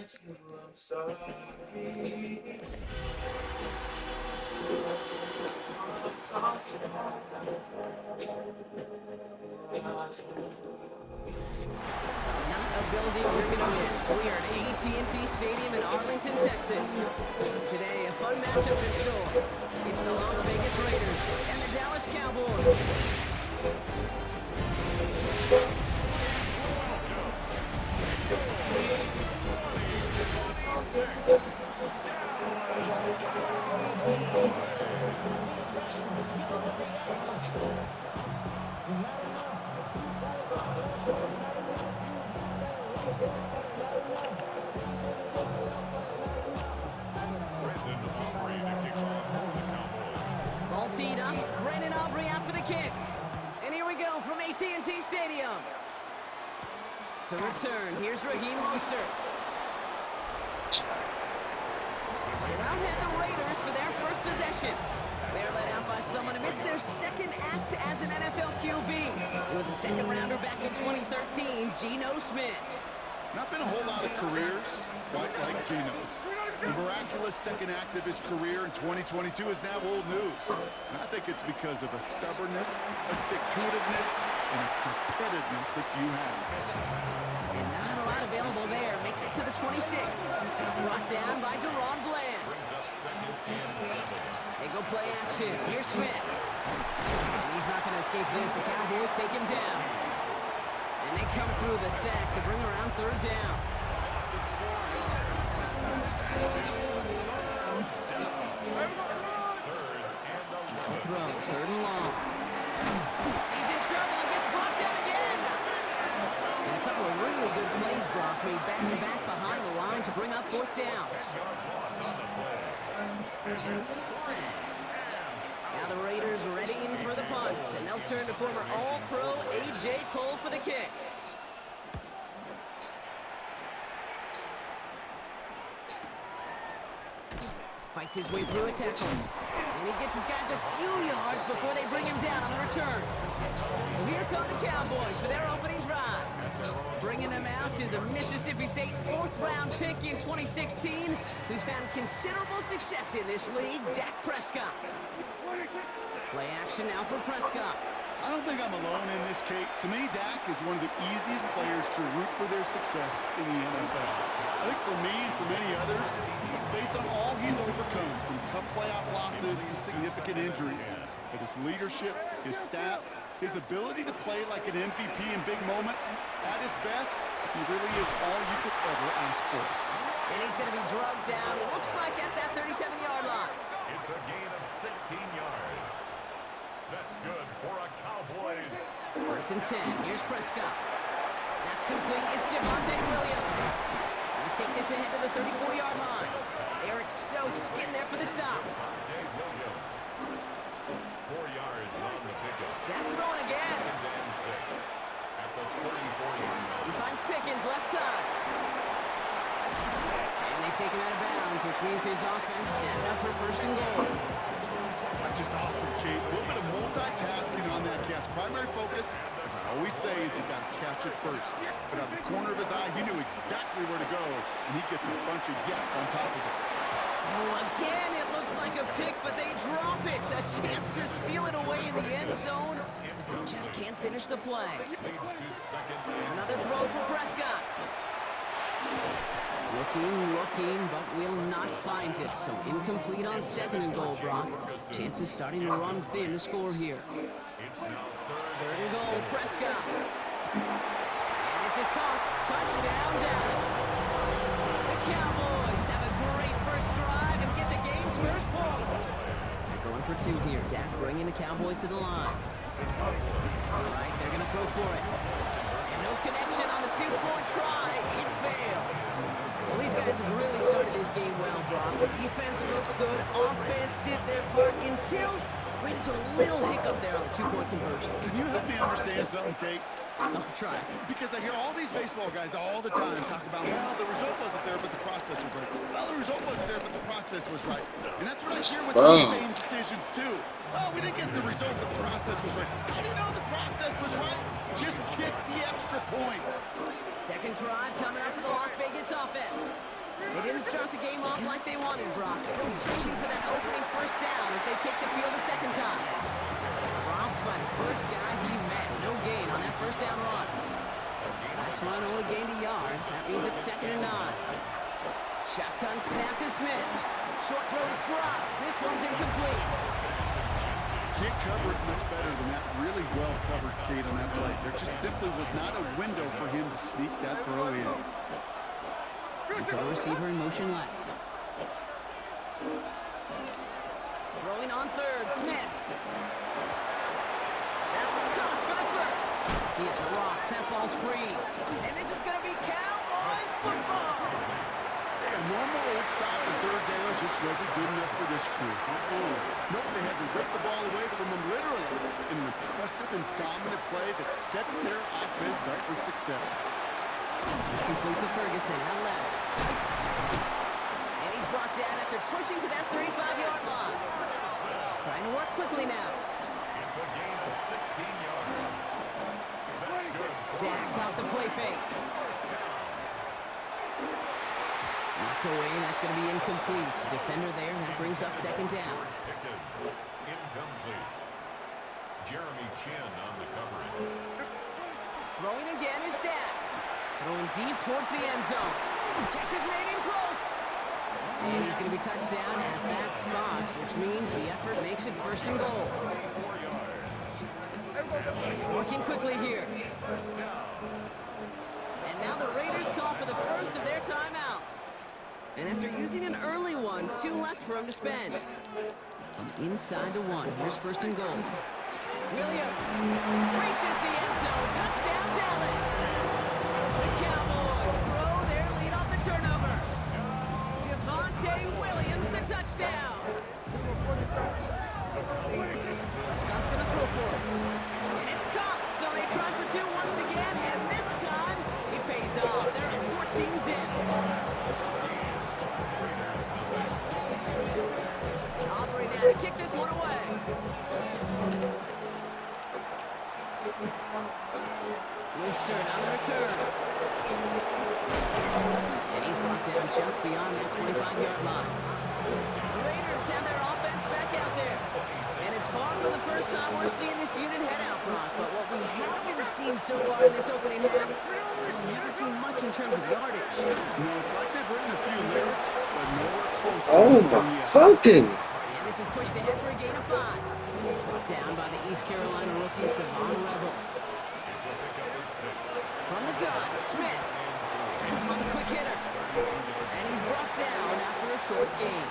Not a building you're going to miss. We are at AT&T Stadium in Arlington, Texas. Today, a fun matchup in store. It's the Las Vegas Raiders and the Dallas Cowboys. Ball teed up. Brandon Aubrey out for the kick. And here we go from AT&T Stadium. To return, here's Raheem Mostert. Around head the Raiders for their first possession. They're led out by someone amidst their second act as an NFL QB. He was a second rounder back in 2013, Geno Smith. Not been a whole lot of careers quite like Geno's. The miraculous second act of his career in 2022 is now old news. And I think it's because of a stubbornness, a stick-to-itiveness, and a competitiveness if you have. And not a lot available there. Makes it to the 26. Brought down by Deron Bland. They go play action. Here's Smith. And he's not going to escape this. The Cowboys take him down. And they come through the sack to bring around third down. Now throw, third and long. He's in trouble and gets brought down again. And a couple of really good plays, Brock, made back-to-back behind the line to bring up fourth down. Now the Raiders readying for the punt, and they'll turn to former All-Pro A.J. Cole for the kick. Fights his way through a tackle. And he gets his guys a few yards before they bring him down on the return. Well, here come the Cowboys for their opening drive. Bringing them out is a Mississippi State fourth-round pick in 2016 who's found considerable success in this league, Dak Prescott. Play action now for Prescott. I don't think I'm alone in this, Kate. To me, Dak is one of the easiest players to root for their success in the NFL. I think for me and for many others, it's based on all he's overcome, from tough playoff losses to significant injuries. But his leadership, his stats, his ability to play like an MVP in big moments, at his best, he really is all you could ever ask for. And he's going to be drugged down, looks like at that 37-yard line. It's a gain of 16 yards. That's good for a Cowboys. First and 10. Here's Prescott. That's complete. It's Javonte Williams. They take this ahead to the 34-yard line. Eric Stokes getting there for the stop. 4 yards on the pickup. Dak throwing again. And 6 at the 34-yard line. He finds Pickens left side. And they take him out of bounds, which means his offense set up for first and goal. That's just awesome, Kate. A little bit of multitasking on that catch. Primary focus, as I always say, is you got to catch it first. But out of the corner of his eye, he knew exactly where to go, and he gets a bunch of yak on top of it. Oh, again, it looks like a pick, but they drop it. A chance to steal it away in the end zone. They just can't finish the play. Another throw for Prescott. Looking, but will not find it. So incomplete on second and goal, Brock. Chances starting to run thin to score here. Third and goal, Prescott. And this is caught. Touchdown, Dallas. The Cowboys have a great first drive and get the game's first points. They're going for two here. Dak bringing the Cowboys to the line. All right, they're going to throw for it. And no connection on the two-point try. It fails. Well, these guys have really started this game well, Brock. The defense looked good. Offense did their part until ran into a little hiccup there on the two-point conversion. Can you help me understand something, Kate? I'll try. Because I hear all these baseball guys all the time talk about, well, the result wasn't there, but the process was right. Well, the result wasn't there, but the process was right. And that's what I hear with these same decisions, too. Oh, we didn't get the result, but the process was right. How do you know the process was right? Just kick the extra point. Second drive coming up for the Las Vegas offense. didn't start the game off like they wanted, Brock. Still searching for that opening first down as they take the field a second time. Dropped by the first guy he met. No gain on that first down run. Last run only gained a yard. That means it's 2nd and 9. Shotgun snap to Smith. Short throw is dropped. This one's incomplete. Can't cover it much better than that. Really well covered, Kate, on that play. There just simply was not a window for him to sneak that throw in. The receiver in motion left. Throwing on 3rd, Smith. That's caught for the first. He is rocked. That ball's free. And this is going to be Cowboys football. A normal old stop and 3rd down just wasn't good enough for this crew. Nope, they had to rip the ball away from them literally in an impressive and dominant play that sets their offense up for success. This is complete to Ferguson, out left. And he's brought down after pushing to that 35-yard line. Trying to work quickly now. It's a gain of 16 yards. That's good. Dak off the play fake. Knocked away, that's going to be incomplete. Defender there, that brings up 2nd down. Incomplete. Jeremy Chin on the coverage. Throwing again is Dak. Throwing deep towards the end zone. Catch is made in close. And he's going to be touched down at that spot, which means the effort makes it 1st and goal. 4 yards. Working quickly here. And now the Raiders call for the first of their timeouts. And after using an early one, 2 left for him to spend. From inside to 1, here's 1st and goal. Williams reaches the end zone. Touchdown, Dallas. The Cowboys grow their lead off the turnover. Javonte Williams, the touchdown. Prescott's going to throw for it. And it's caught. So they try for 2 once again. And this time, it pays off. They're at 14's in. Aubrey now to kick this one away. Mostert on the return. And he's brought down just beyond that 25-yard line. The Raiders have their offense back out there. And it's far from the first time we're seeing this unit head out, Brock. But what we haven't seen so far in this opening half, we haven't seen much in terms of yardage. No, it's like they've written a few lyrics, but nowhere close to Oh the my song yet. fucking! And this is pushed ahead for a gain of 5. Brought down by the East Carolina rookie, Savon Revel. From the gun, Smith. Has him on the quick hitter. And he's brought down after a short gain.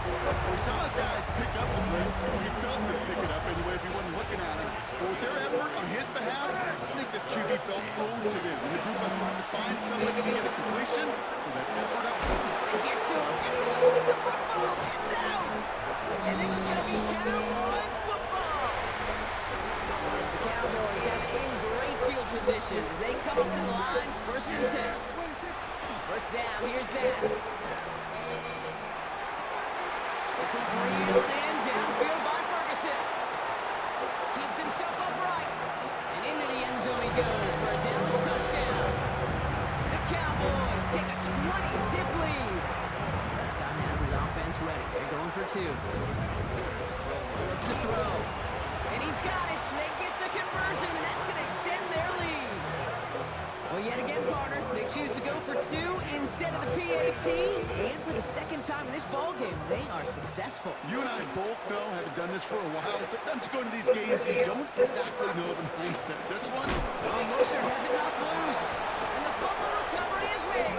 We saw those guys pick up the blitz. We felt them pick it up anyway if he wasn't looking at him. But with their effort on his behalf, I think this QB felt owed to them. And the group up front to find somebody to get a completion, so that effort up front. They get to him, and he loses the football. It's out. And this is going to be Cowboys football. The Cowboys have it in great field position as they come up to the line, 1st and 10. First down, here's Dak. This one's reeled in, downfield by Ferguson. Keeps himself upright. And into the end zone he goes for a Dallas touchdown. The Cowboys take a 20-zip lead. Prescott has his offense ready. They're going for 2. Look to throw. And he's got it. They get the conversion, and that's going to extend their lead. Well, yet again, partner, they choose to go for 2 instead of the PAT. And for the 2nd time in this ballgame, they are successful. You and I both know, having done this for a while, sometimes you go into these games and you don't exactly know the mindset. This one, Mostert has it knocked loose. And the fumble recovery is made.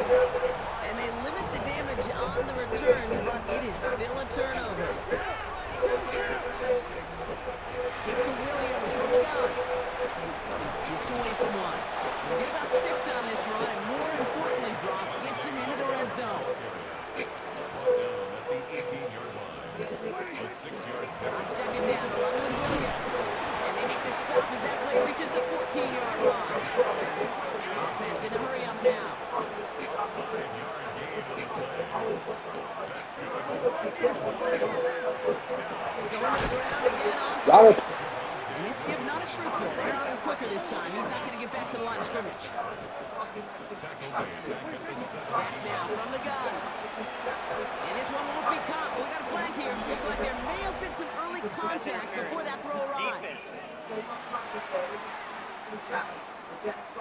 And they limit the damage on the return, but it is still a turnover. Give to Williams from the gun. Gets away from 1. We'll get about 6 on this run, and more importantly, Brock gets him into the red zone. At the 18-yard line. A 6-yard On 2nd down, run with Williams. And they make the stop as that play reaches the 14-yard line. Offense in a hurry up now. Going to the ground again on Got it. And this give not as fruitful. They're on him quicker this time. He's not going to get back to the line of scrimmage. Dak now from the gun. contact before that throw arrived.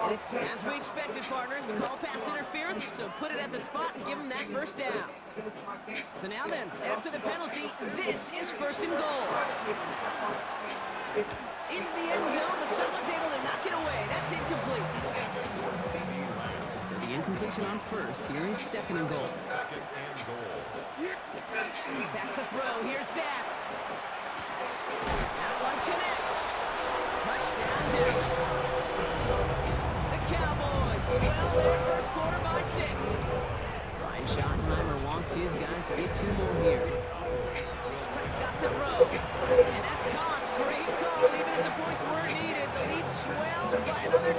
And it's as we expected, partner. We call pass interference, so put it at the spot and give him that first down. So now then, after the penalty, this is first and goal. Into the end zone, but someone's able to knock it away. That's incomplete. So the incompletion on first. Here is second and goal. Back to throw. Here's Dak. That one connects. Touchdown, Dallas. The Cowboys swell their first quarter by 6. Brian Schottenheimer wants his guys to get 2 more here. Prescott to throw. And that's Khan's great call. Even if the points weren't needed, the lead swells by another 2.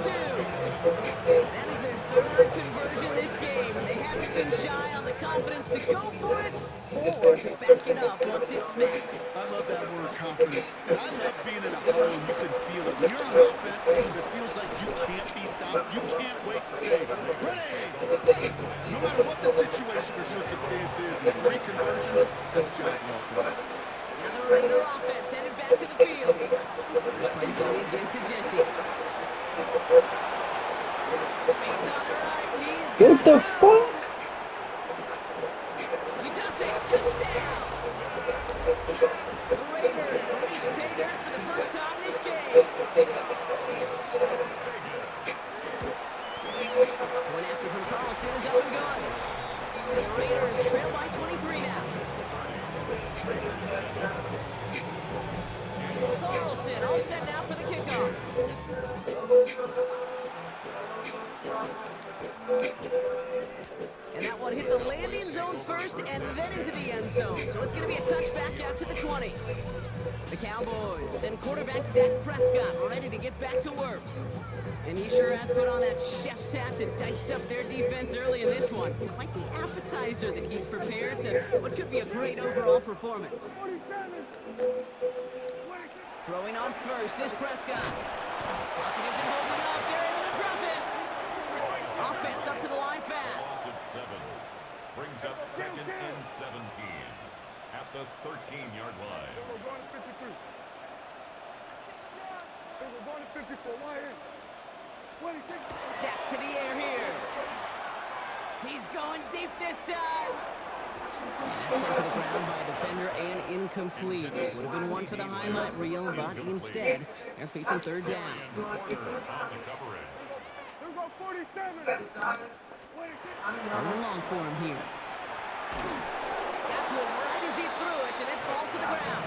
That is their 3rd conversion this game. They haven't been shy on the confidence to go for it or to back it up once it's snapped. I love that word, confidence. And I love being in a huddle and you can feel it. When you're on offense and it feels like you can't be stopped, you can't wait to say, ready! No matter what the situation or circumstance is, in 3 conversions, that's job well done. Now the Raider offense headed back to the field. First play's going again to Jency. Space on the right. He's got What the fuck? He does it. Touchdown. The Raiders reach pay dirt for the first time this game. Point after from Carlson is up and gone. And the Raiders trail by 23 now. Carlson all set now for the kickoff. And that one hit the landing zone first and then into the end zone. So it's going to be a touchback out to the 20. The Cowboys and quarterback Dak Prescott ready to get back to work. And he sure has put on that chef's hat to dice up their defense early in this one. Quite the appetizer that he's prepared to what could be a great overall performance. Throwing on first is Prescott. Pocket isn't holding up. They're able to drop it. Offense up to the line fast. 7 brings up 2nd and 17 at the 13-yard line. We're going to 53. We're going to 54. Why here? Dak to the air here. He's going deep this time. That's sent to the ground by a defender and incomplete. Would have been one for the highlight reel, but instead, they're facing 3rd down. Going along for him here. Got to him right as he threw it, and it falls to the ground.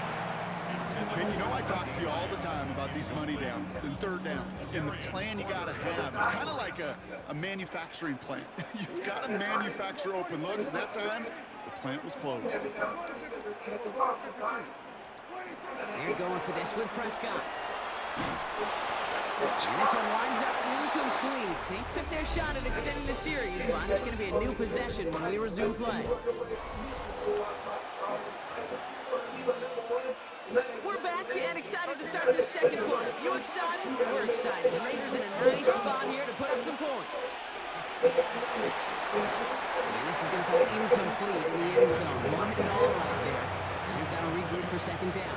And you know I talk to you all the time about these money downs and 3rd downs and the plan you got to have. It's kind of like a manufacturing plant. You've got to manufacture open looks, and that time, the plant was closed. They're going for this with Prescott. And this one winds up incomplete. They took their shot at extending the series, but it's going to be a new possession when we resume play. We're back and excited to start the second quarter. You excited? We're excited. The Raiders in a nice spot here to put up some points. And this is going to fall incomplete in the end zone. Wanted it all right there. And we've got to regroup for 2nd down.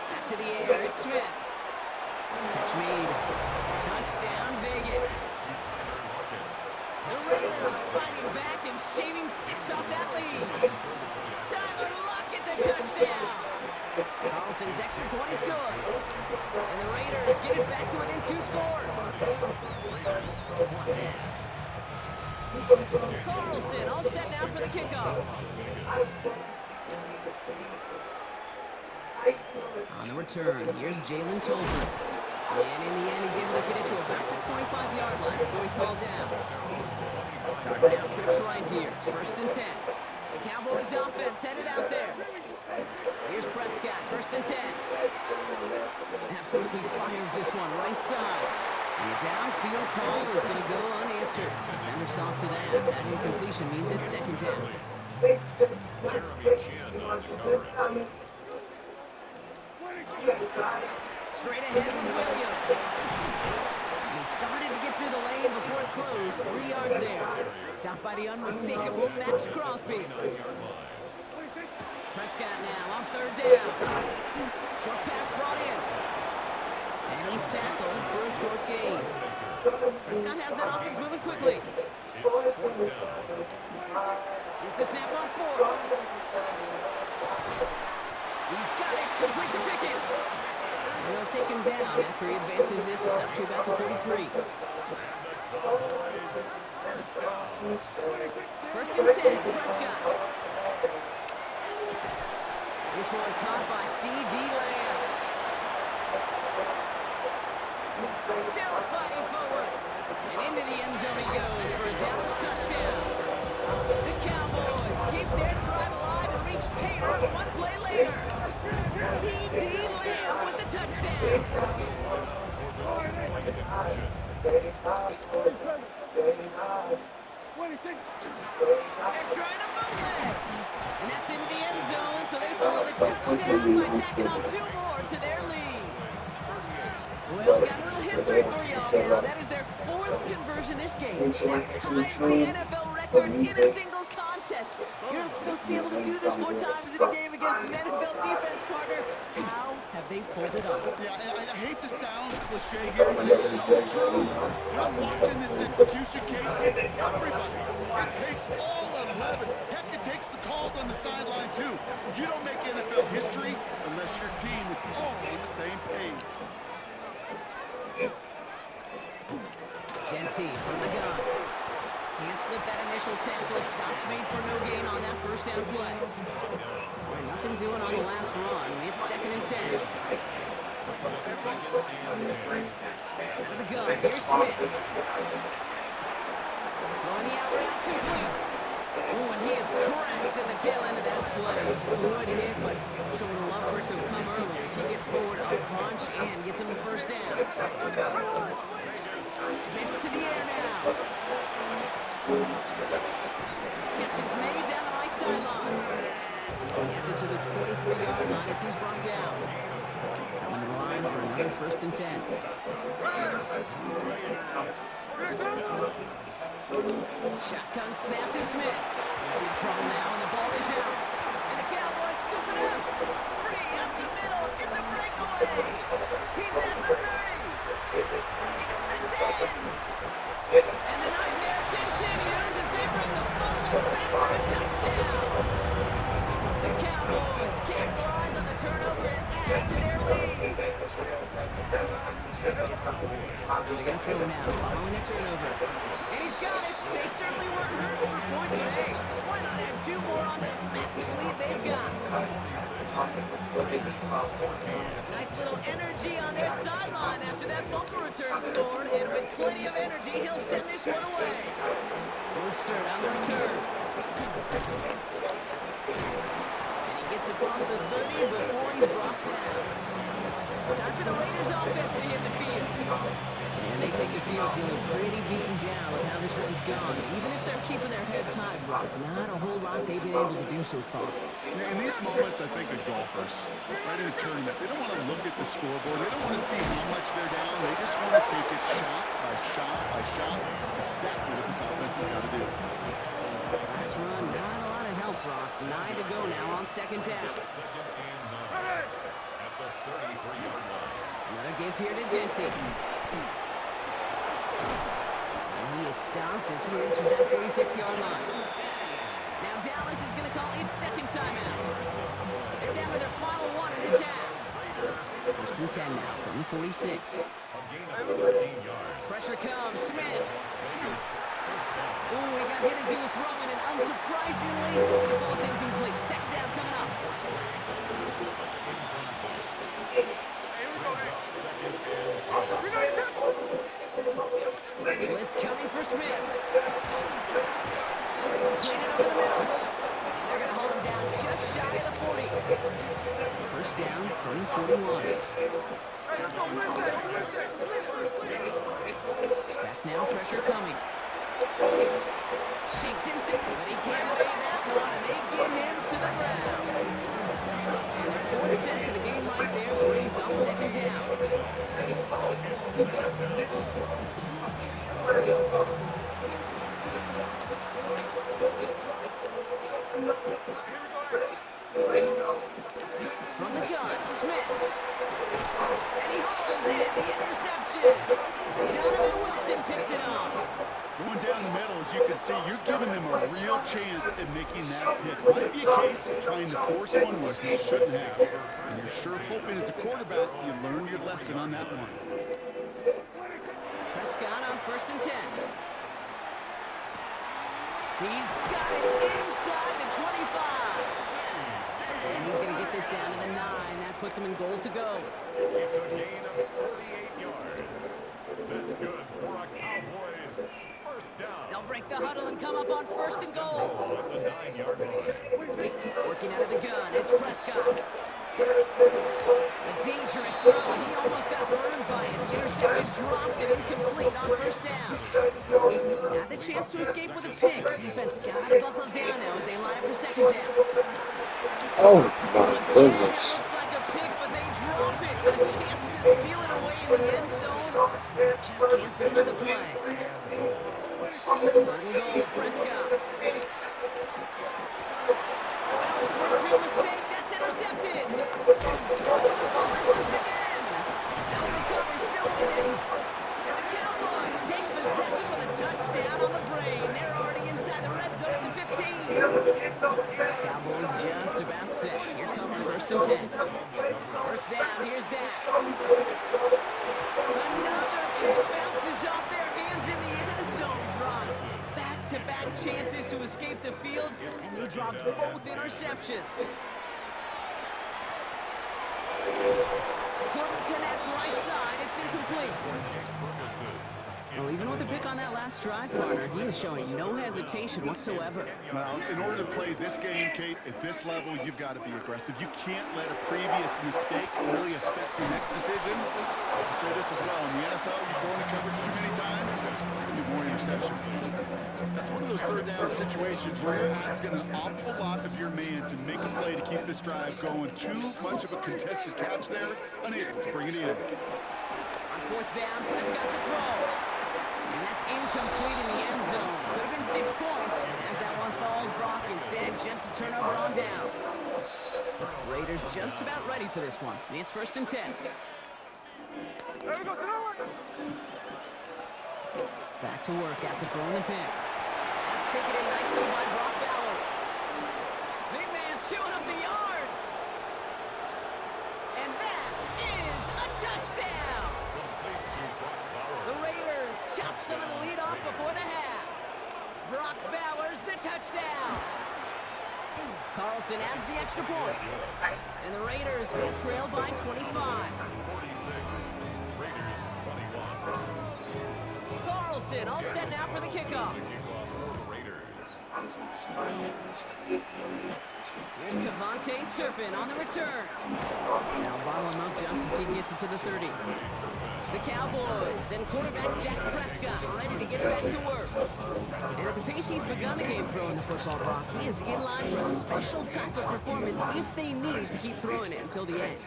Back to the air. It's Smith. Catch made. Touchdown, Vegas. The Raiders fighting back and shaving 6 off that lead. Tyler Lockett, the touchdown. Carlson's extra point is good. And the Raiders get it back to within 2 scores. Carlson all set now for the kickoff. On the return, here's Jalen Tolbert. And in the end, he's able to get it to about the 25-yard line before he's hauled down. Starting out trips right here, 1st and 10. The Cowboys offense headed out there. Here's Prescott, 1st and 10. Absolutely fires this one right side. And the downfield call is going to go unanswered. Defender saw to that. That incompletion means it's 2nd down. Straight ahead with Williams. He started to get through the lane before it closed. 3 yards there. Stopped by the unmistakable Max Crosby. Prescott now on 3rd down. Short pass brought in. And he's tackled for a short gain. Prescott has that offense moving quickly. Here's the snap on 4th. He's got it. Complete to Pickens. And they'll take him down after he advances this up to about the 43. 1st and 10, Prescott. This one caught by C.D. Lamb. Still fighting forward. And into the end zone he goes for a Dallas touchdown. The Cowboys keep their drive alive and reach pay dirt 1 play later. C.D. Lamb with the touchdown. They're trying to bootleg. And that's into the end zone, so they follow the touchdown by tacking on 2 more to their lead. Well, got a little history for y'all now. That is their 4th conversion this game. That ties the NFL record in a single contest. You're not supposed to be able to do this 4 times in a game against an NFL defense partner. How have they pulled it off? Yeah, I hate to sound cliche here, but it's so true. When I'm watching this execution, Kate, it's everybody. It takes all 11. Heck, it takes the calls on the sideline, too. You don't make NFL history unless your team is all on the same page. Genty from the gun. Can't slip that initial tackle. Stops made for no gain on that 1st down play. Well, nothing doing on the last run. It's 2nd and 10. Out of the gun. Here's Smith. Throwing the out route complete. Oh, and he is cracked at the tail end of that play. Good hit, but showing love for it to have come early as he gets forward a bunch and gets him the 1st down. Smith to the air now. Catch is made down the right sideline. He has it to the 23-yard line as he's brought down. Coming to the line for another 1st and 10. Shotgun snap to Smith. In trouble now, and the ball is out. And the Cowboys scoop it up. Free up the middle. It's a breakaway. He's at the 30. Gets the 10. And the nightmare continues as they bring the fumble back for a touchdown. The Cowboys capitalize on the turnover and add to their lead. They're going to throw now, following the turnover. And he's got it. They certainly weren't hurting for points, but hey, why not add 2 more on the massive lead they've got? Nice little energy on their sideline after that fumble return scored, and with plenty of energy, he'll send this one away. Worcester on the return. And he gets across the 30 before he's brought down. Time for the Raiders offense to hit the field. And they take the field feeling pretty beaten down with how this one's gone. Even if they're keeping their heads high, Brock, not a whole lot they've been able to do so far. Yeah, in these moments, I think of golfers, right in a tournament, they don't want to look at the scoreboard. They don't want to see how much they're down. They just want to take it shot by shot by shot. That's exactly what this offense has got to do. Last run, not a lot of help, Brock. 9 to go now on 2nd down. Another give here to Genty. And he is stopped as he reaches that 46-yard line. Now Dallas is going to call its 2nd timeout. They're down to their final 1 in this half. 1st and 10 now from the 46. Pressure comes. Smith. Ooh, he got hit as he was throwing, and unsurprisingly, he falls incomplete. 2nd down coming up. Blitz coming for Smith. Completed over the middle. And they're going to hold him down just shy of the 40. 1st down from the 41. Back now, pressure coming. Shakes himself, but he can't evade that one, and they get him to the ground. And their 4th sack of the game right there brings up 2nd down. the interception. Donovan Wilson picks it up. Going down the middle, as you can see, you're giving them a real chance at making that pick. Might be a case of trying to force one where you shouldn't have. And you're sure hoping as a quarterback you learn your lesson on that one. Prescott on 1st and 10. He's got it inside the 25. And he's going to get this down to the 9. That puts him in goal to go. It's a gain of 38 yards. That's good for a Cowboys first down. They'll break the huddle and come up on 1st and goal. At the 9-yard line. Working out of the gun, it's Prescott. A dangerous throw, and he almost got burned by it. The interception dropped it incomplete on 1st down. Had the chance to escape with a pick. Defense got to buckle down now as they line up for 2nd down. Oh my goodness. Looks like a pick, but they drop it. A chance to steal it away in the end zone. Just can't finish the play. 3rd and goal, Prescott. That was first real mistake. That's intercepted. Ball is loose again. Now the recovery still with it. And the Cowboys take possession with a touchdown on the brain. They're already inside the red zone at the 15. Cowboys just about set. Here comes 1st and 10. First down, here's Dak. Another kick bounces off their hands in the end zone, Brock. Back-to-back chances to escape the field, and they dropped both interceptions. Couldn't connect right side. It's incomplete. Well, even with the pick on that last drive, partner, he is showing no hesitation whatsoever. Well, in order to play this game, Kate, at this level, you've got to be aggressive. You can't let a previous mistake really affect your next decision. I say this as well. In the NFL, you throw into coverage too many times, you get more interceptions. That's one of those 3rd down situations where you're asking an awful lot of your man to make a play to keep this drive going. Too much of a contested catch there, unable to bring it in. On 4th down, Prescott to throw. And that's incomplete in the end zone. Could have been 6 points, but as that one falls, Brock, instead just a turnover on downs. Raiders just about ready for this one. It's 1st and 10. Back to work after throwing the pick. That's taken in nicely by Brock Bowers. Big man showing up the yards. And that is a touchdown. The Raiders chop some of the lead off before the half. Brock Bowers, the touchdown. Carlson adds the extra point. And the Raiders will trail by 25. 46, Raiders 21. Carlson all set now for the kickoff. Here's Cavante Turpin on the return. Now bottle him up just as he gets it to the 30. The Cowboys and quarterback Dak Prescott ready to get back to work. And at the pace he's begun the game throwing the football, Brock, he is in line for a special type of performance if they need to keep throwing it until the end.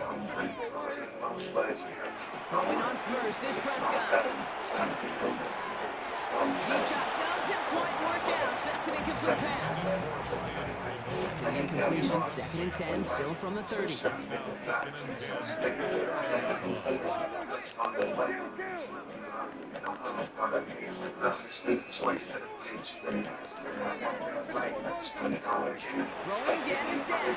Throwing on first is Prescott. Deep shot doesn't quite work out. That's an incomplete pass. For the incompletion, 2nd and 10, still from the 30. Rolling again is Dak.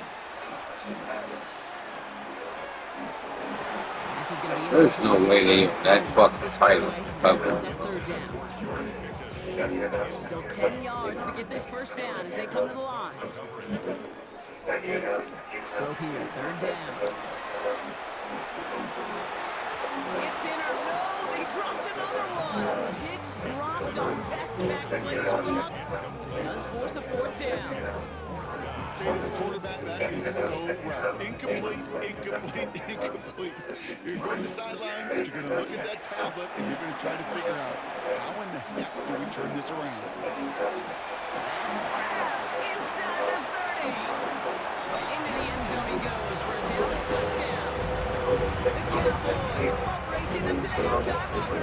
This is going to be There's no way they that fucking title cover. Still 10 yards to get this first down as they come to the line. Throw here, 3rd down. It's in or no, they dropped another one. Hicks dropped on back-to-back plays. Block does force a 4th down. As a quarterback, that is so rough. Incomplete. You're going to the sidelines, you're going to look at that tablet, and you're going to try to figure out how in the heck do we turn this around. That's grabbed inside the 30. Into the end zone he goes for a Dallas touchdown. The Cowboys racing them to the halftime crew.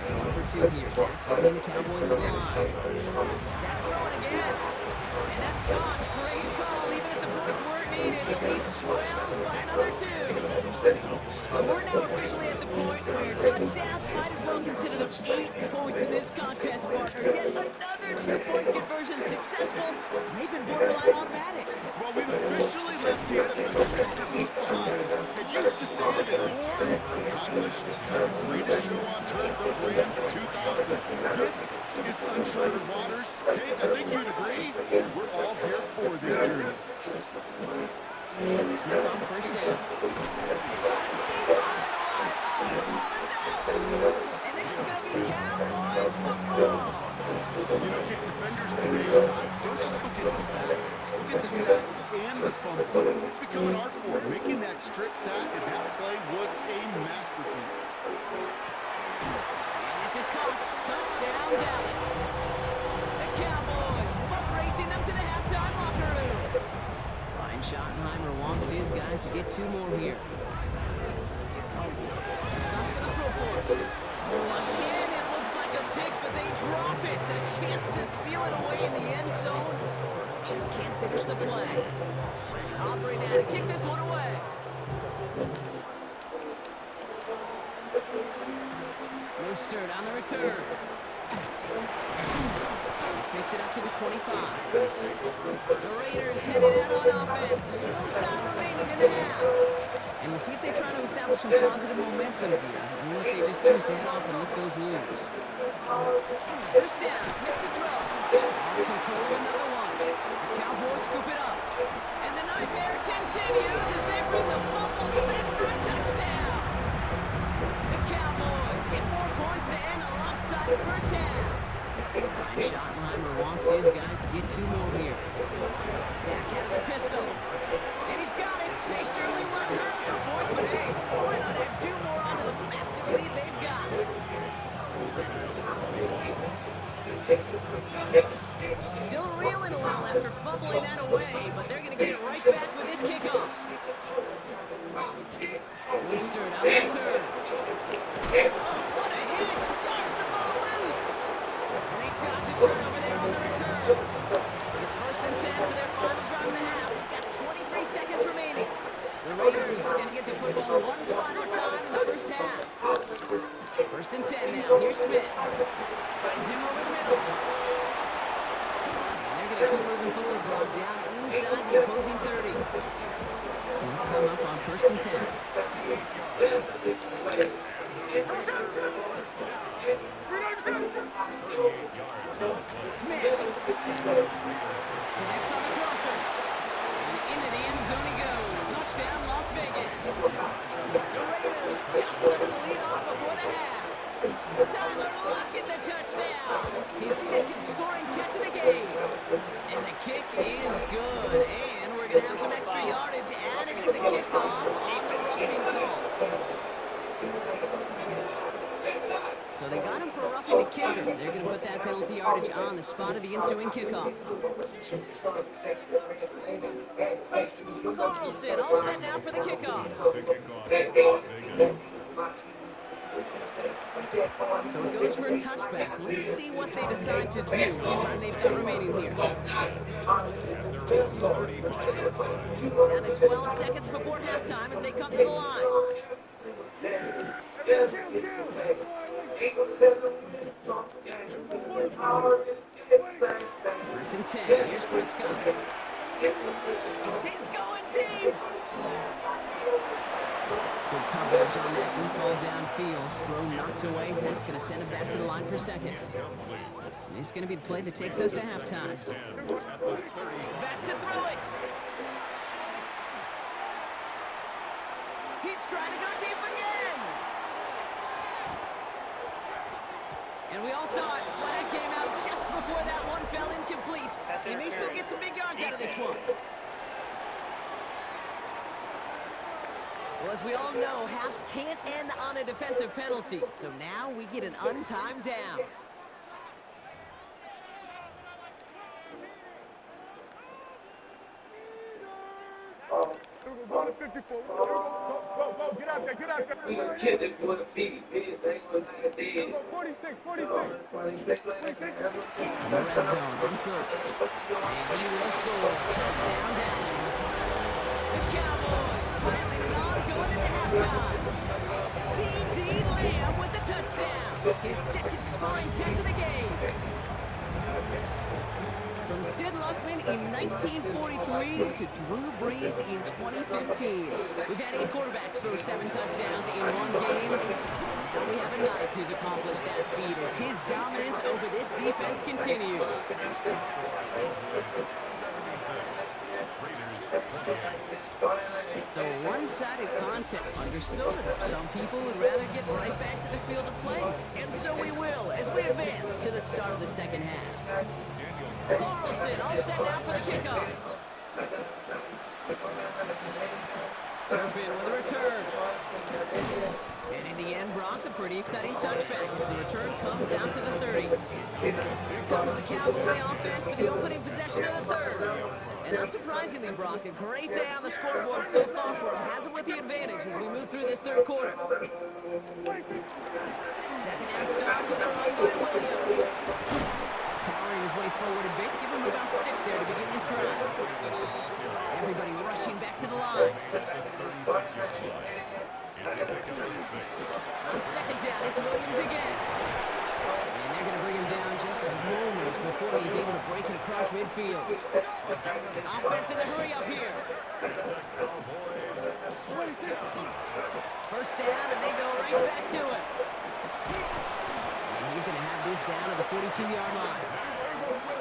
1 for 2 here. Dak bringing the Cowboys to the line. Dak throwing again. And that's caught. Great call, even if the points weren't needed. and the lead swells by another 2. And we're now officially at the point where touchdowns might as well consider them 8 points in this contest, partner. Yet another 2-point conversion successful, and they've been borderline automatic. Well, we've officially left the NFL record book behind. It used to stand at 4. Accomplished. Had the greatest show on turf, those Rams in 2000. This is uncharted waters. Kate, I think you'd agree. We're all here for this journey. Smith on first down. And this is going to be Cowboys football. You know, Kate, defenders today don't just go get the sack. Go get the sack and the fumble. It's become an art form. Making that strip sack and that play was a masterpiece. And this is caught. Touchdown, Dallas. The Cowboys boat racing them to the halftime locker room. Schottenheimer wants his guys to get 2 more here. Scott's going to throw for it. Oh, again, it looks like a pick, but they drop it. A chance to steal it away in the end zone. Just can't finish the play. Aubrey now to kick this one away. Mostert on the return. This makes it up to the 25. The Raiders headed out on offense. No time remaining in the half. And we'll see if they try to establish some positive momentum here, or if they just choose to head off and lick those wounds. First down, Smith to throw. Lost control of another one. The Cowboys scoop it up. And the nightmare continues as they bring the fumble back for a touchdown. The Cowboys get more points to end a lopsided first half. Schottenheimer wants his guys to get 2 more here. Dak has the pistol. And he's got it. They certainly weren't hurt for points, but hey, why not add 2 more onto the massive lead they've got? Still reeling a little after fumbling that away, but they're going to get it right back with this kickoff. Mostert on the return. Oh, what a hit! Stars the ball loose. And they dodge a turnover there on the return. It's 1st and 10 for their final drive in the half. We've got 23 seconds remaining. The Raiders going to get the football one final time in the first half. 1st and 10 now. Here's Smith. Finds him over the middle. And they're going to keep moving forward, brought down inside the opposing 30. They'll come up on 1st and 10. Smith connects on the crosser. And into the end zone he goes. Touchdown, Las Vegas. The Raiders chop some of the lead off before the half. Tyler Lockett the touchdown. His 2nd scoring catch of the game. And the kick is good. And we're going to have some extra yardage added to the kickoff on the roughing call. So they got him for roughing the kicker. They're going to put that penalty yardage on the spot of the ensuing kickoff. Carlson all set now for the kickoff. So it goes for a touchback. Let's see what they decide to do with the time they've got remaining here. Down to 12 seconds before halftime as they come to the line. 1st and 10. Here's Prescott. He's going deep. Good coverage on that deep ball downfield. Throw knocked away. That's going to send him back to the line for 2nd. This is going to be the play that takes us to halftime. Back to throw it. He's trying to go deep again. And we all saw it. Flag came out just before that one fell incomplete. They may still get some big yards out of this one. Well, as we all know, halves can't end on a defensive penalty. So now we get an untimed down. Go to 54. Go, get out there, get out there. We gonna kill them with a big, they gonna have a Go, 46. In the red zone on 1st. And he will score. Touchdown, Dallas. The Cowboys piling it on going into halftime. C.D. Lamb with the touchdown. His second scoring catch of the game. From Sid Luckman in 1943 to Drew Brees in 2015. We've had 8 quarterbacks throw 7 touchdowns in one game. Now we have a Knight who's accomplished that feat as his dominance over this defense continues. So one-sided contest, understood. Some people would rather get right back to the field of play. And so we will as we advance to the start of the second half. Carlson all set now for the kickoff. Turpin with a return. And in the end, Brock, a pretty exciting touchback as the return comes out to the 30. Here comes the Cowboy offense for the opening possession of the third. And unsurprisingly, Brock, a great day on the scoreboard so far for him. Has him with the advantage as we move through this third quarter. Second half starts with a run by Williams. Powering his way forward a bit, give him about 6 there to begin this drive. Everybody rushing back to the line. On second down, it's Williams again. And they're going to bring him down just a moment before he's able to break it across midfield. Offense in the hurry up here. First down, and they go right back to it. And he's going to have this down at the 42-yard line.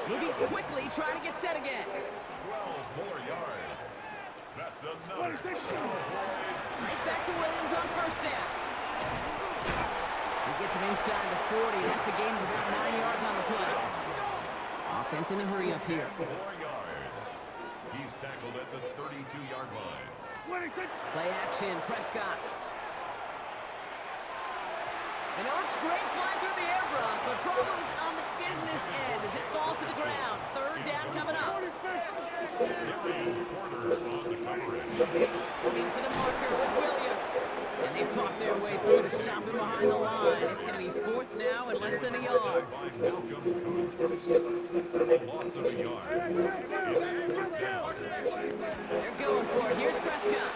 Moving quickly, trying to get set again. 12 more yards. That's another. Right back to Williams on first down. He gets him inside the 40. That's a gain of about 9 yards on the play. Offense in the hurry up here. 4 yards. He's tackled at the 32-yard line. Play action, Prescott. And it looks great flying through the air, Brock, but problems on the business end as it falls to the ground. Third down coming up. Looking for the marker with Williams. And they fought their way through to stop him behind the line. It's going to be fourth now and less than a yard. Loss of a yard. They're going for it. Here's Prescott.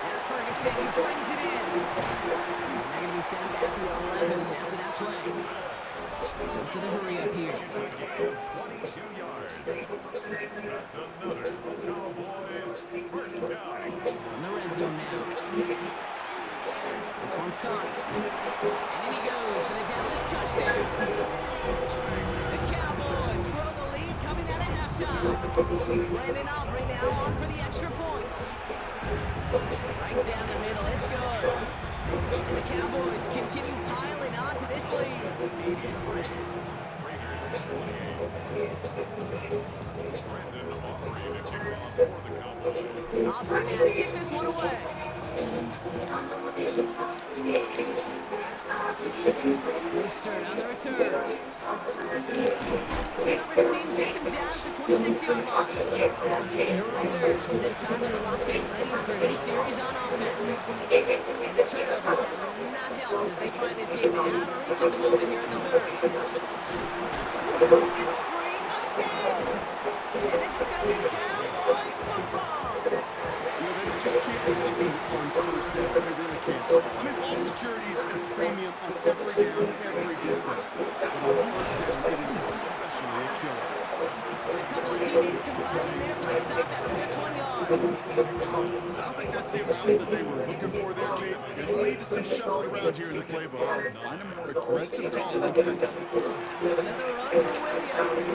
That's Ferguson. He brings it in. And they're going to be sent back to 11 after that play. Goes to the hurry up here. 22 yards. That's another Cowboys first down. From the red zone now. This one's caught. And in he goes for the Dallas touchdown. The Cowboys throw the lead coming out of halftime. Brandon Aubrey now on for the extra point. Right down the middle, it's good. And the Cowboys continue piling on to this lead. Aubrey now to kick this one away. Rooster on the return. Number 16 gets him down at the 26-yard line. Raiders instead Tyler Lockett ready for a new series on offense. And the turnovers have not helped as they find this game out of reach at the moment here in the third. It's free again. And this is going to be Cowboys football. They just can't rely on first down. They really can't. I mean, ball security is a premium on every down, every distance. But on first down, it is especially a killer. A couple of teammates combining there for the stop after this 1 yard. I don't think that's the amount that they were looking for there, Kate. It'll lead to some shuffling around here in the playbook. Find a more aggressive call on second. Another run for Williams.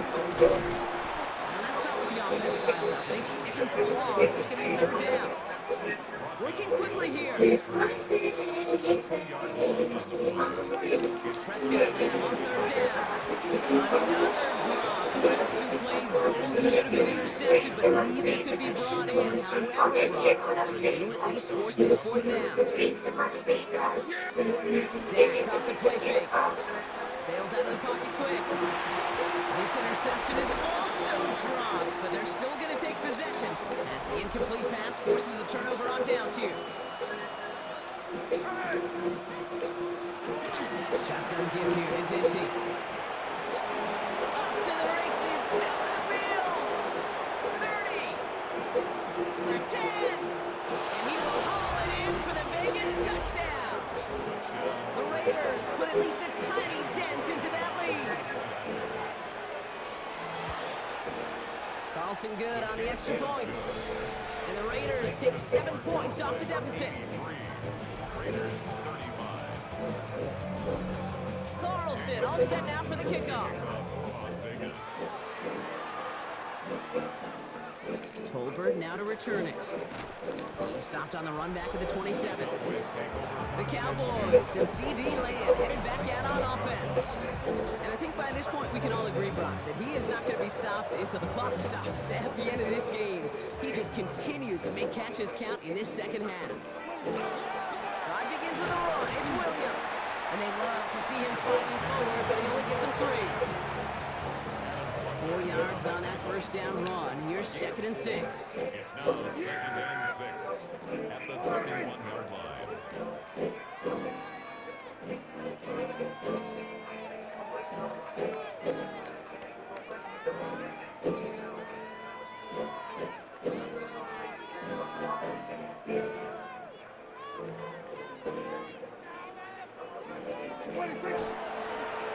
And that's not what the offense style is. They stick him for long, so it's going to be third down. Working quickly here. Prescott now on third down. Another drop. The last 2 plays both should have been intercepted, but neither could be brought in. However, Brock, they do at least force this fourth down. Dak off the play fake. Bails out of the pocket quick. This interception is also dropped, but they're still going to take possession as the incomplete pass forces a turnover on downs here. Shotgun give here to JT. Up to the races, middle of the field. 30. good on the extra point. And the Raiders take 7 points off the deficit. Raiders 35. Carlson all set now for the kickoff. Las Vegas. Tolbert now to return it. He stopped on the run back at the 27. The Cowboys and CD Lamb headed back out on offense. And I think by this point we can all agree, Brock, that he is not going to be stopped until the clock stops at the end of this game. He just continues to make catches count in this second half. Drive begins with a run. It's Williams. And they love to see him fighting forward, but he only gets him 3. 4 yards on that first down run. Here's 2nd and 6. It's now 2nd and 6 at the 31-yard line.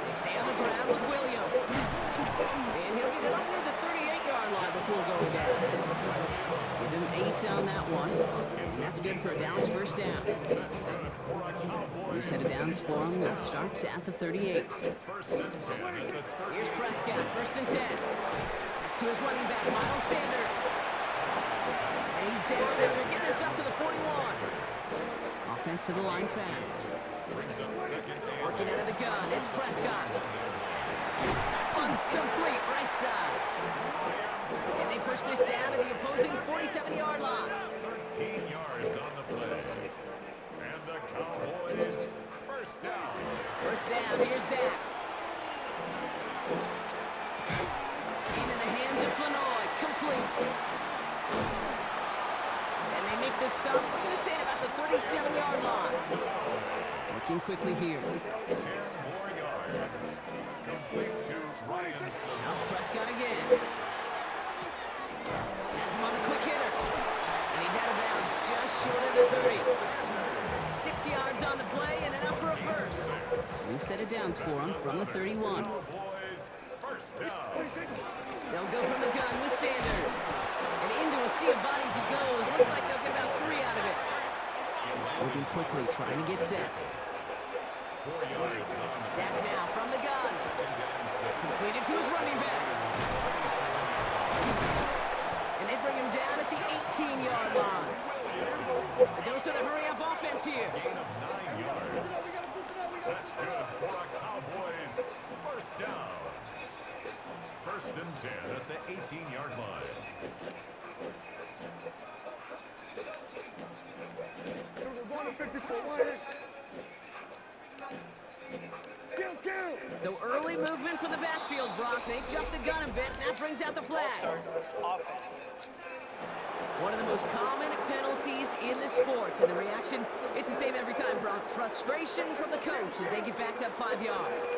They stay on the ground with Williams. And he'll get it up near the 38-yard line before going down. Give him 8 on that one. And that's good for a Dallas first down. New set of downs for him. That starts at the 38. Here's Prescott, 1st and 10. That's to his running back, Miles Sanders. And he's down after getting this up to the 41. Offense to the line fast. Working out of the gun, it's Prescott. That one's complete, right side. And they push this down to the opposing 47-yard line. 13 yards on the play. And the Cowboys first down. First down, here's Dak. In the hands of Flanoy, complete. And they make this stop, we're going to say it about the 37-yard line. Working quickly here. 10 more yards. Complete to Ryan. Now it's Prescott again. Has him on a quick hitter. And he's out of bounds just short of the 30. 6 yards on the play and enough for a first. New set of downs for him from the 31. Cowboys first down. They'll go from the gun with Sanders. And into a sea of bodies he goes. Looks like they'll get about 3 out of it. Moving quickly, trying to get set. 4 yards on the Dak now from the gun. Completed to his running back. And they bring him down at the 18-yard line. A dose of the hurry-up offense here. gain of 9 yards. That's good for a Cowboys first down. 1st and 10 at the 18-yard line. We're going to 54. So early movement for the backfield, Brock. They jumped the gun a bit, and that brings out the flag. One of the most common penalties in the sport, and the reaction, it's the same every time, Brock. Frustration from the coach as they get backed up 5 yards.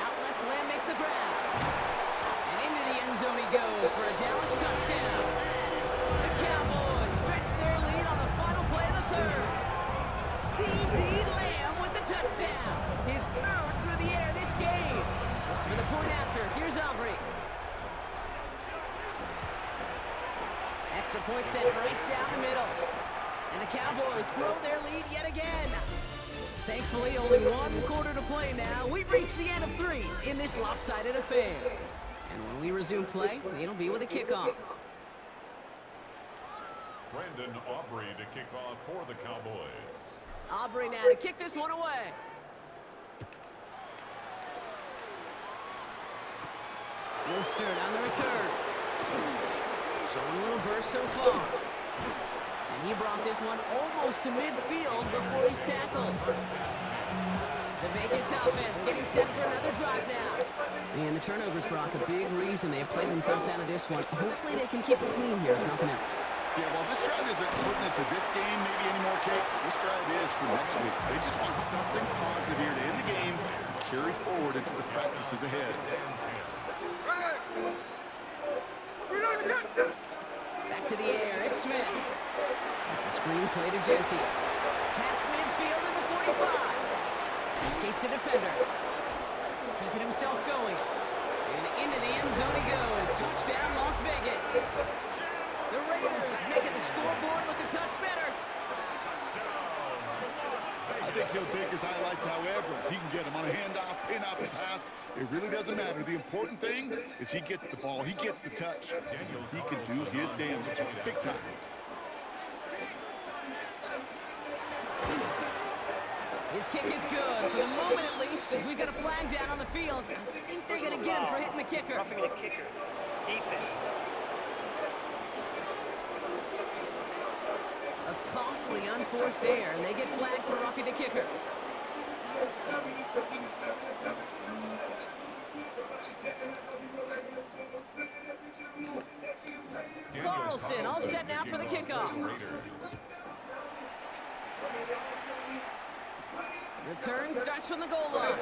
Out left, Lamb makes the grab. And into the end zone he goes for a Dallas touchdown. The Cowboys stretch their lead on the final play of the 3rd. C.D. Lamb with the touchdown. His 3rd through the air this game. For the point after, here's Aubrey. Extra point set right down the middle. And the Cowboys grow their lead yet again. Thankfully, only 1 quarter to play now. We've reached the end of 3 in this lopsided affair. And when we resume play, it'll be with a kickoff. Brandon Aubrey to kick off for the Cowboys. Aubrey now to kick this one away. Mostert on the return. Showing a little burst so far. And he brought this one almost to midfield before he's tackled. The Vegas offense getting set for another drive now. And the turnovers, Brock, a big reason they have played themselves out of this one. Hopefully they can keep it clean here, if nothing else. Yeah, well, this drive isn't pertinent to this game maybe anymore, Kate. This drive is for next week. They just want something positive here to end the game and carry forward into the practices ahead. Back to the air, it's Smith. It's a screen play to Genty. Past midfield to the 45. Escapes a defender. Keeping himself going. And into the end zone he goes. Touchdown, Las Vegas. The Raiders making the scoreboard look a touch better. I think he'll take his highlights however he can get them on a handoff, pin off a pass. It really doesn't matter. The important thing is he gets the ball. He gets the touch. He can do his damage big time. His kick is good, for the moment at least, as we've got a flag down on the field. I think they're going to get him for hitting the kicker. Roughing the kicker. Defense. A costly unforced error, and they get flagged for roughing the kicker. Carlson all set now for the kickoff. Return starts from the goal line.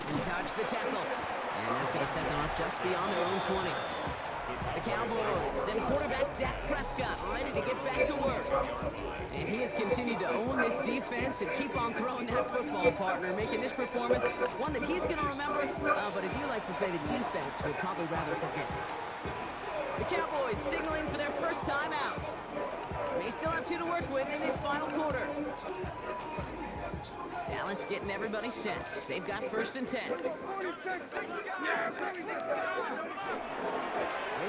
And dodge the tackle. And that's going to set them up just beyond their own 20. The Cowboys and quarterback Dak Prescott ready to get back to work. And he has continued to own this defense and keep on throwing that football, partner, making this performance one that he's going to remember, but as you like to say, the defense would probably rather forget. The Cowboys signaling for their first time out. They still have 2 to work with in this final quarter. Dallas getting everybody set. They've got 1st and 10. Here's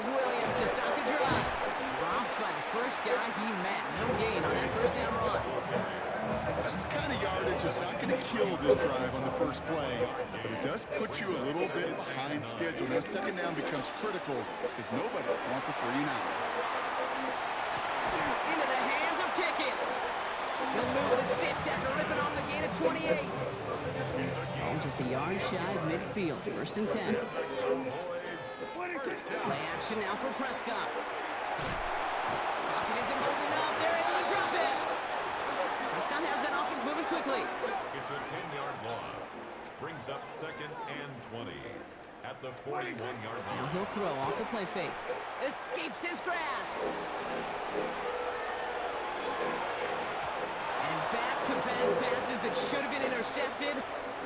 Williams to start the drive. Dropped by the first guy he met. No gain on that first down run. That's the kind of yardage that's not going to kill this drive on the first play, but it does put you a little bit behind schedule. Now, 2nd down becomes critical because nobody wants a 3-and-out. Into the hands of Pickett. He'll move the sticks after ripping off a gain of 28. Oh, just a yard shy of midfield. 1st and 10. Play action now for Prescott. Pocket isn't holding up. They're able to drop it. Prescott has that offense moving quickly. It's a 10-yard loss. Brings up 2nd and 20 at the 41-yard line. Now he'll throw off the play fake. Escapes his grasp. And back-to-back passes that should have been intercepted.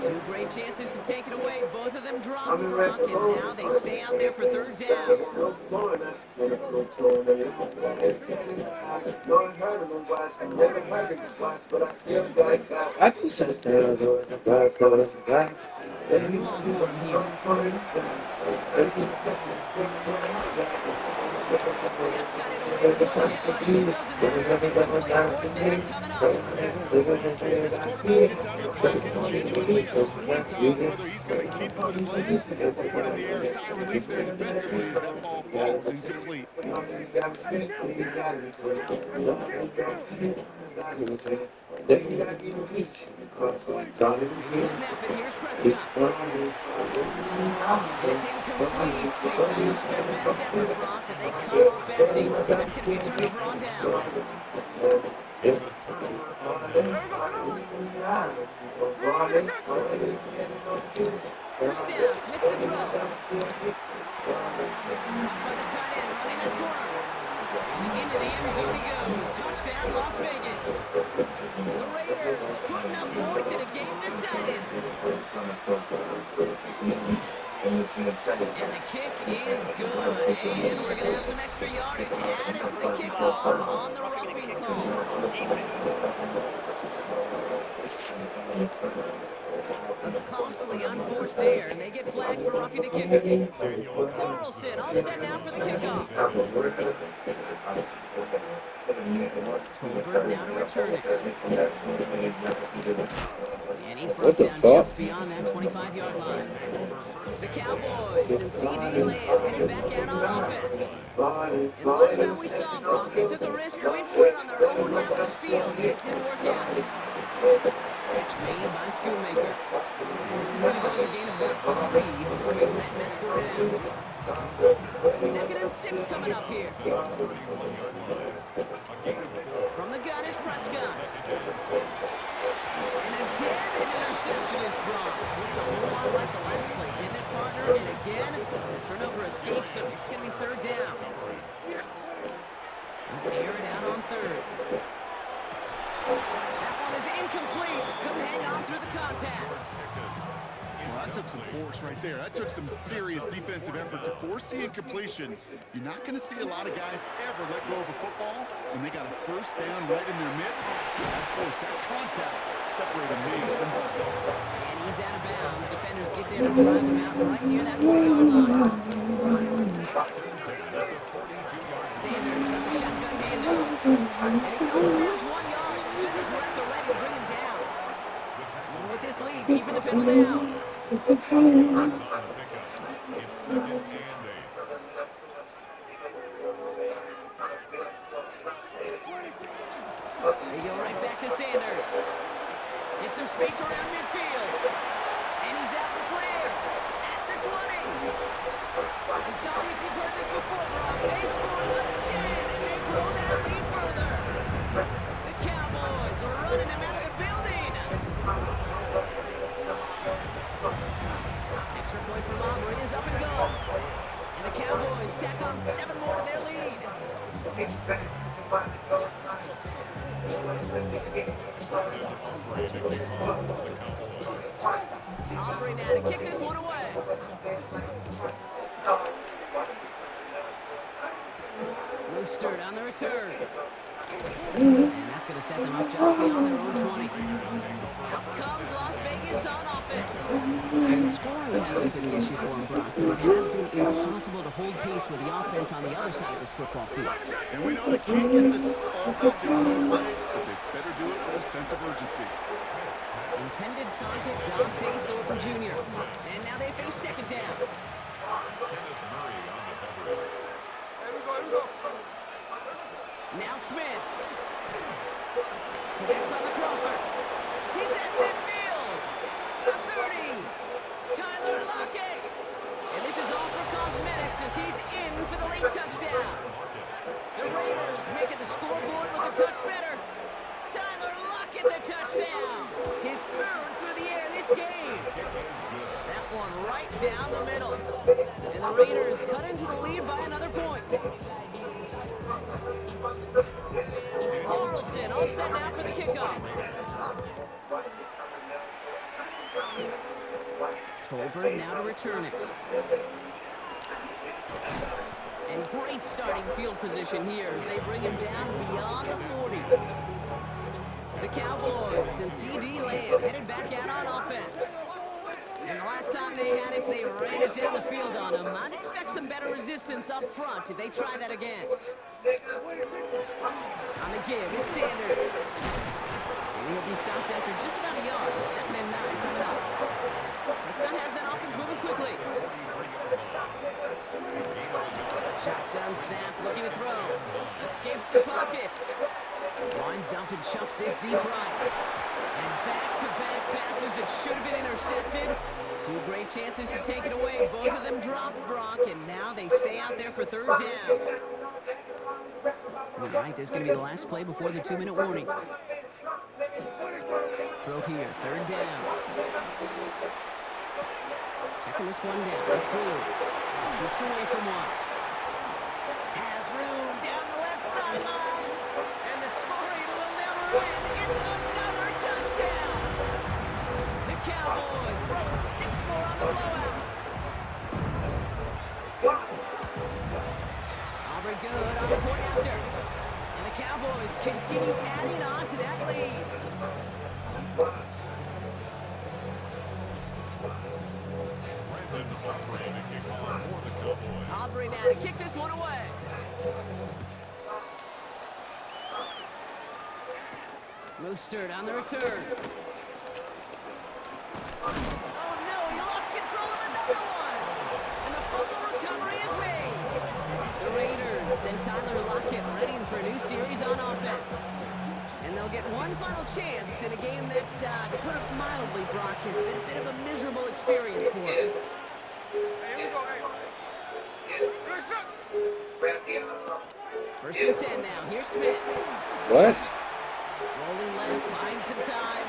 2 great chances to take it away. Both of them dropped, Brock, and now they stay out there for 3rd down. I just said Long for him here. Just got it away before the hit, but it doesn't matter. It's incomplete. 4th down coming up. This quarterback gets out of the pocket genuinely at the point toss, whether he's going to keep it with his legs or put it in the air. Sigh of relief there defensively as that ball falls incomplete. Snap it. Here's Prescott. And it's incomplete. They tied up their best effort, Brock, but they come up empty. That's going to be a turnover on downs. First down, Smith to throw. Caught by the tight end, running that corner. And into the end zone he goes. Touchdown, Las Vegas. The Raiders putting up points in a game decided. And the kick is good. And we're going to have some extra yardage added to the kickoff on the roughing call. A costly unforced error, and they get flagged for roughing the kicker. Carlson all set now for the kickoff. Tolbert now to return it. And he's brought down just beyond that 25-yard line. The Cowboys and CD Lamb headed back out on offense. And the last time we saw them, Brock, they took a risk going for it on their own half of the field. It didn't work out. Catch made by Schoonmaker. And this is going to go as a gain of about 3 before he's met and escorted out. 2nd and 6 coming up here. From the gun is Prescott. And again, an interception is dropped. Looked a whole lot like the last play, didn't it, partner? And again, the turnover escapes him. It's going to be 3rd down. They'll air it out on 3rd. That one is incomplete. Couldn't hang on through the contact. Well, that took some force right there. That took some serious defensive effort to force the incompletion. You're not going to see a lot of guys ever let go of a football when they got a first down right in their midst. That force, that contact separated me from ball. And he's out of bounds. Defenders get there to drive him out right near that 40-yard line. Sanders on the shotgun handoff. And he can only manage 1 yard. The defenders were at the ready to bring him down. Even with this lead, keeping the pedal down. It's 2nd and 8. They go right back to Sanders. Get some space around midfield. And he's out the clear. At the 20. And sorry if you've heard this before, Brock. They scored again, and they grow that lead further. The Cowboys are running them out of the building. Extra point from Aubrey is up and go. And the Cowboys tack on 7 more to their lead. Aubrey now to kick this one away. Mostert on the return. And that's going to set them up just beyond their own 20. Out comes Las Vegas on offense. And scoring hasn't been the issue for him, Brock, but it has been impossible to hold pace with the offense on the other side of this football field. And we know they can't get this all back in one play, but they better do it with a sense of urgency. Intended target, Dante Thornton Jr. And now they face 2nd down. Now Smith. Connects on the crosser. He's at midfield. The 30. Tyler Lockett. And this is all for cosmetics as he's in for the late touchdown. The Raiders making the scoreboard look a touch better. Tyler Lockett the touchdown. His 3rd through the air this game. That one right down the middle. And the Raiders cut into the lead by another point. Carlson all set now for the kickoff. Tolbert now to return it. And great starting field position here as they bring him down beyond the 40. The Cowboys and C.D. Lamb headed back out on offense. And the last time they had it, they ran it down the field on him. I'd expect some better resistance up front if they try that again. On the give, it's Sanders. And he'll be stopped after just about a yard. 2nd and 9 coming up. Prescott has that offense moving quickly. Shotgun snap, looking to throw. Escapes the pocket. Winds up and chucks this deep right. And back-to-back passes that should have been intercepted. 2 great chances to take it away. Both of them dropped, Brock, and now they stay out there for 3rd down. All right, this is going to be the last play before the 2-minute warning. Throw here, 3rd down. Checking this one down. It's Blue. Tricks away from one. Has room down the left sideline. And the scoring will never end. It's another touchdown. The Cowboys throwing 6 more on the blowout. Aubrey good on the point after. And the Cowboys continue adding on to that lead. Aubrey now to kick this one away. Mostert on the return. Oh no, he lost control of another one. And the fumble recovery is made. The Raiders and Tyler Lockett ready for a new series on offense. And they'll get one final chance in a game that, to put it mildly, Brock, has been a bit of a miserable experience for him. First and 10 now. Here's Smith. What? Rolling left, buying some time.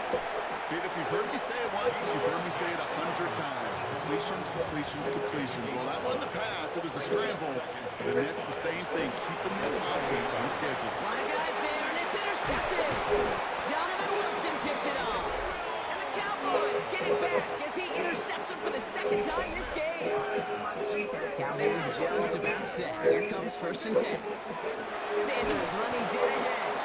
Kid, if you've heard me say it once, you've heard me say it 100 times. Completions, completions, completions. Well, that wasn't a pass. It was a scramble. The Nets, the same thing, keeping this offense on schedule. A lot of guys there, and it's intercepted. Donovan Wilson picks it up. And the Cowboys get it back as he intercepts him for the second time this game. Cowboys just about set. Here comes 1st and 10. Sanders running dead ahead.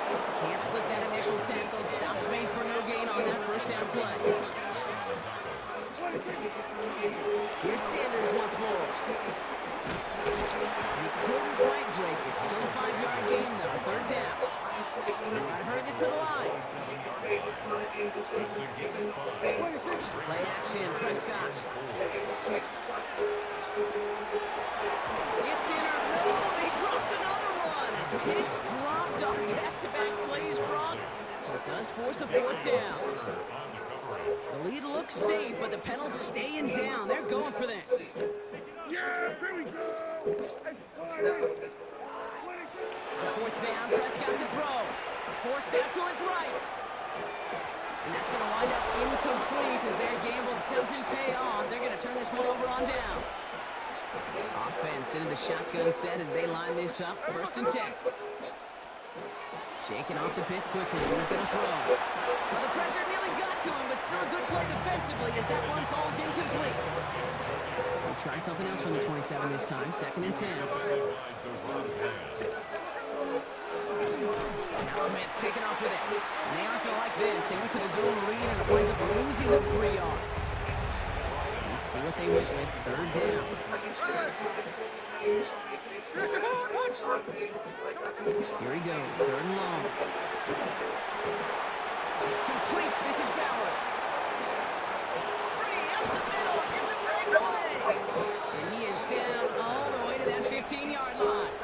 Can't slip that initial tackle. Stops made for no gain on that first down play. Here's Sanders once more. He couldn't quite break it. Still a 5-yard gain, though. 3rd down. I've heard this to the line. Play action, Prescott. It's in or no, they dropped another one. Picks dropped on back-to-back plays, Brock. It does force a 4th down. The lead looks safe, but the Penals staying down. They're going for this. Yeah, here we go. On 4th down, Prescott to throw. Forced out to his right. And that's going to wind up incomplete as their gamble doesn't pay off. They're going to turn this one over on downs. Offense into the shotgun set as they line this up. 1st and 10. Shaking off the pit quickly. He's going to throw. Well, the pressure nearly got to him, but still a good play defensively as that one falls incomplete. We'll try something else from the 27 this time. 2nd and 10. Now Smith taking off with it. And they aren't going to like this. They went to the zone read and it winds up losing them 3 yards. Let's see what they went with. 3rd down. Here he goes. 3rd and long. It's complete. This is Bowers. Free up the middle. It's a breakaway. And he is down all the way to that 15-yard line.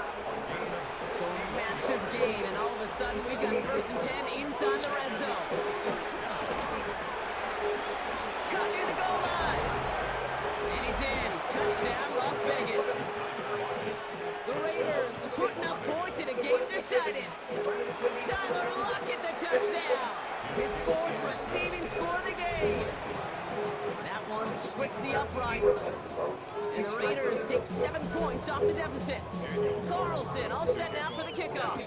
So a massive gain, and all of a sudden we've got 1st and 10 inside the red zone. Cut near the goal line. And he's in. Touchdown, Las Vegas. The Raiders putting up points in a game decided. Tyler Lockett the touchdown. His 4th receiving score of the game. That one splits the uprights. And the Raiders take 7 points off the deficit. Carlson all set now for the kickoff.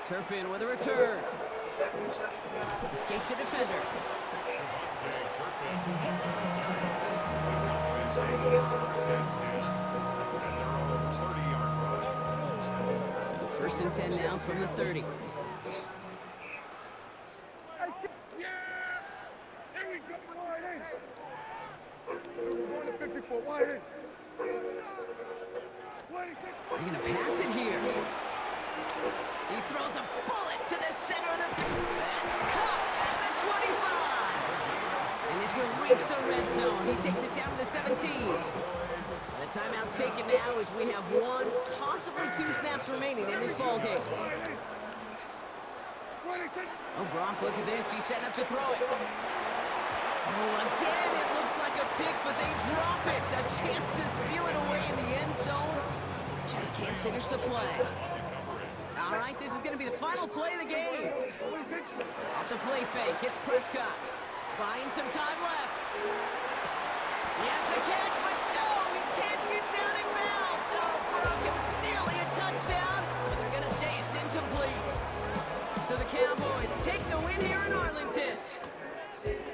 Turpin with a return. Escapes a defender. So 1st and 10 now from the 30. Yeah! Here we go, wide in. We're going to 54, wide in. They're going to pass it here. He throws a bullet to the center of the... That's caught at the 25. And this will reach the red zone. He takes it down to the 17. The timeout's taken now as we have 1, possibly 2 snaps remaining in this ballgame. Oh, Brock, look at this. He's setting up to throw it. Oh, again, it looks like a pick, but they drop it. A chance to steal it away in the end zone. Just can't finish the play. All right, this is going to be the final play of the game. Off the play fake, it's Prescott. Buying some time left. He has the catch, but no, he can't get down in bounds. Oh, Brock, it was nearly a touchdown, but they're going to say it's incomplete. So the Cowboys take the win here in Arlington.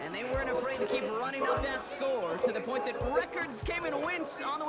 And they weren't afraid to keep running up that score to the point that records came and went on the